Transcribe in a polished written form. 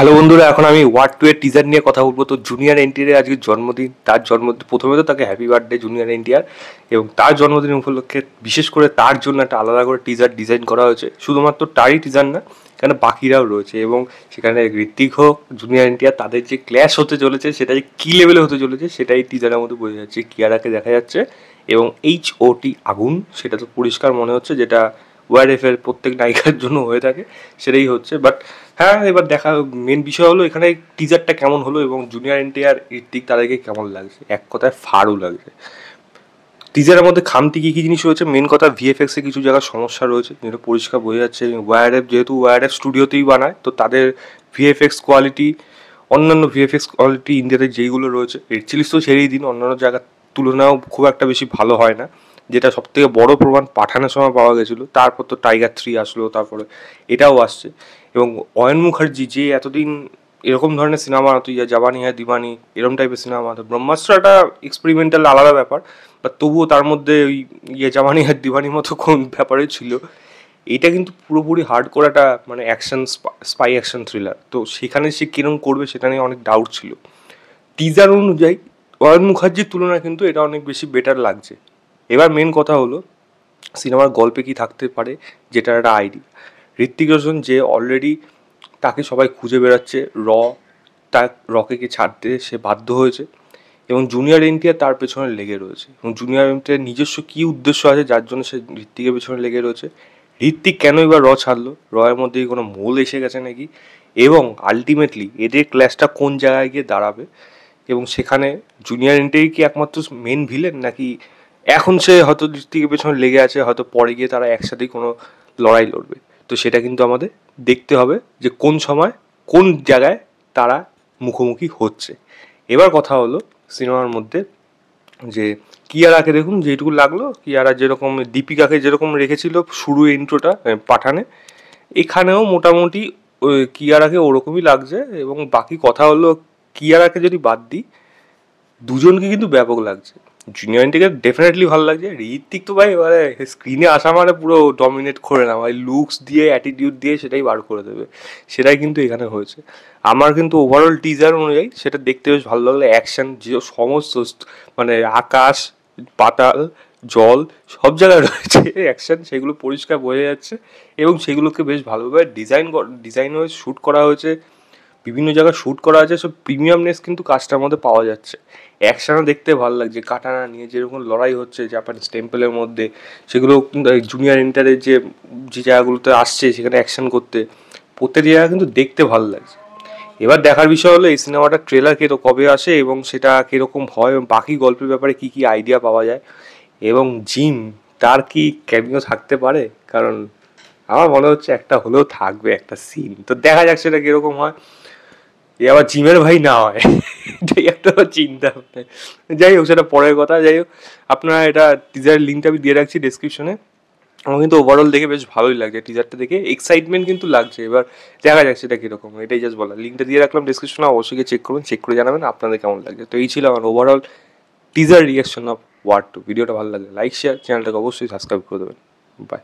Hello বন্ধুরা, এখন আমি ওয়ার্ড 2 এর টিজার নিয়ে কথা বলবো। তো জুনিয়র এনটিআর আজকে জন্মদিন। তার জন্মদিন প্রথমে তো তাকে হ্যাপি বার্থডে জুনিয়র এনটিআর, এবং তার জন্মদিন উপলক্ষে বিশেষ করে তার জন্য একটা আলাদা করে টিজার ডিজাইন করা হয়েছে। শুধুমাত্র তারই টিজার না, এখানে বাকিরাও রয়েছে, এবং সেখানে ঋত্বিক হোক জুনিয়র এনটিআর তাদের যে ক্ল্যাশ হতে চলেছে সেটা যে কী লেভেলে হতে চলেছে সেটাই টিজারের মধ্যে বোঝা যাচ্ছে। কিয়ারাকে দেখা যাচ্ছে এবং HOT আগুন, সেটা তো পরিষ্কার মনে হচ্ছে, যেটা ওয়ারএফ এর প্রত্যেক নায়িকার জন্য হয়ে থাকে, সেটাই হচ্ছে। বাট হ্যাঁ, এবার দেখা মেন বিষয় হলো এখানে টিজারটা কেমন হলো এবং জুনিয়র এনটিআর ঋত্বিক তাদেরকে কেমন লাগছে। এক কথায় ফাড়ু লাগছে। টিজারের মধ্যে খামতি কী কী জিনিস রয়েছে, মেন কথা ভিএফএক্স এ কিছু জায়গায় সমস্যা রয়েছে, যেটা পরিষ্কার বোঝা যাচ্ছে। ওয়ারএফ যেহেতু ওয়ারএফ স্টুডিওতেই বানায়, তো তাদের ভিএফএক্স কোয়ালিটি, অন্যান্য ভিএফএক্স কোয়ালিটি ইন্ডিয়াতে যেইগুলো রয়েছে, রেড চিলিস তো ছেড়েই দিন, অন্যান্য জায়গার তুলনাও খুব একটা বেশি ভালো হয় না, যেটা সব থেকে বড় প্রমাণ পাঠানোর সময় পাওয়া গেছিলো। তারপর তো টাইগার 3 আসলো, তারপরে এটাও আসছে। এবং অয়ন মুখার্জি যে এতদিন এরকম ধরনের সিনেমা বানাতো, ইয়া জাবানি হ্যায় দিওয়ানি, এরকম টাইপের সিনেমা বানাতো। ব্রহ্মাস্ত্র একটা এক্সপেরিমেন্টাল আলাদা ব্যাপার, বাট তবুও তার মধ্যে ওই ইয়ে জাবানি হ্যায় দিওয়ানির মতো কোন ব্যাপারে ছিল। এটা কিন্তু পুরোপুরি হার্ড করে একটা মানে অ্যাকশন, স্পাই অ্যাকশন থ্রিলার। তো সেখানে সে কিরম করবে সেটা নিয়ে অনেক ডাউট ছিল। টিজার অনুযায়ী অয়ন মুখার্জির তুলনায় কিন্তু এটা অনেক বেশি বেটার লাগছে। এবার মেন কথা হলো সিনেমার গল্পে কি থাকতে পারে, যেটার একটা আইডিয়া। ঋত্বিক রোশন যে অলরেডি তাকে সবাই খুঁজে বেড়াচ্ছে, তার রকে কি ছাড়তে সে বাধ্য হয়েছে, এবং জুনিয়র এনটিআর তার পেছনে লেগে রয়েছে, এবং জুনিয়র এনটিআর নিজস্ব কী উদ্দেশ্য আছে যার জন্য সে ঋত্বিকের পেছনে লেগে রয়েছে। ঋত্বিক কেনই বা ছাড়লো, এর মধ্যে কি কোনো মোল এসে গেছে নাকি, এবং আলটিমেটলি এদের ক্ল্যাশটা কোন জায়গায় গিয়ে দাঁড়াবে, এবং সেখানে জুনিয়র এনটিআর কি একমাত্র মেন ভিলেন, নাকি এখন সে হয়তো ঋত্বিকের পেছনে লেগে আছে, হয়তো পরে গিয়ে তারা একসাথেই কোনো লড়াই লড়বে। তো সেটা কিন্তু আমাদের দেখতে হবে যে কোন সময় কোন জায়গায় তারা মুখোমুখি হচ্ছে। এবার কথা হলো সিনেমার মধ্যে যে কিয়ারাকে দেখুন যেটুকু লাগলো, কিয়ারা যেরকম দীপিকাকে যেরকম রেখেছিল শুরু ইন্ট্রোটা পাঠানে, এখানেও মোটামুটি কিয়ারাকে ওরকমই লাগছে। এবং বাকি কথা হলো কিয়ারাকে যদি বাদ দিই, দুজনকে কিন্তু ব্যাপক লাগছে। জুনিয়র এনটিকে ডেফিনেটলি ভালো লাগছে। ঋত্বিক তো ভাই এবারে স্ক্রিনে আসা মানে পুরো ডমিনেট করে না ভাই, লুকস দিয়ে অ্যাটিটিউড দিয়ে সেটাই বার করে দেবে, সেটাই কিন্তু এখানে হয়েছে। আমার কিন্তু ওভারঅল টিজার অনুযায়ী সেটা দেখতে বেশ ভালো লাগলো। অ্যাকশন যে সমস্ত মানে আকাশ পাতাল জল সব জায়গায় রয়েছে অ্যাকশন, সেগুলো পরিষ্কার বোঝা যাচ্ছে, এবং সেগুলোকে বেশ ভালোভাবে ডিজাইন হয়ে শ্যুট করা হয়েছে, বিভিন্ন জায়গায় শ্যুট করা আছে। সব প্রিমিয়ামনেস কিন্তু কাজটার মধ্যে পাওয়া যাচ্ছে। অ্যাকশানও দেখতে ভালো লাগছে, কাটানা নিয়ে যেরকম লড়াই হচ্ছে জাপানিজ টেম্পলের মধ্যে, সেগুলো কিন্তু জুনিয়র এন্টারের যে যে জায়গাগুলোতে আসছে সেখানে অ্যাকশন করতে, প্রত্যেক জায়গা কিন্তু দেখতে ভালো লাগছে। এবার দেখার বিষয় হলো এই সিনেমাটার ট্রেলার কবে আসে এবং সেটা কীরকম হয়, এবং বাকি গল্পের ব্যাপারে কী কী আইডিয়া পাওয়া যায়, এবং জিম তার কি ক্যামিও থাকতে পারে, কারণ আমার মনে হচ্ছে একটা হলেও থাকবে একটা সিন। তো দেখা যাক সেটা কীরকম হয়, এ আবার জিমের ভাই না হয় এটাই একটা চিন্তা। যাই হোক, সেটা পরের কথা। যাই হোক, আপনারা এটা টিজারের লিঙ্কটা আমি দিয়ে রাখছি ডেসক্রিপশনে। আমার কিন্তু ওভারঅল দেখে বেশ ভালোই লাগছে, টিজারটা দেখে এক্সাইটমেন্ট কিন্তু লাগছে। এবার দেখা যাক সেটা কীরকম, এটাই জাস্ট বলা। লিঙ্কটা দিয়ে রাখলাম ডেসক্রিপশনে, অবশ্যই গিয়ে চেক করবেন, চেক করে জানাবেন আপনাদের কেমন লাগছে। তো এই ছিল আমার overall teaser reaction of War 2। ভিডিওটা ভালো লাগলে লাইক শেয়ার, চ্যানেলটাকে অবশ্যই সাবস্ক্রাইব করে দেবেন। বাই।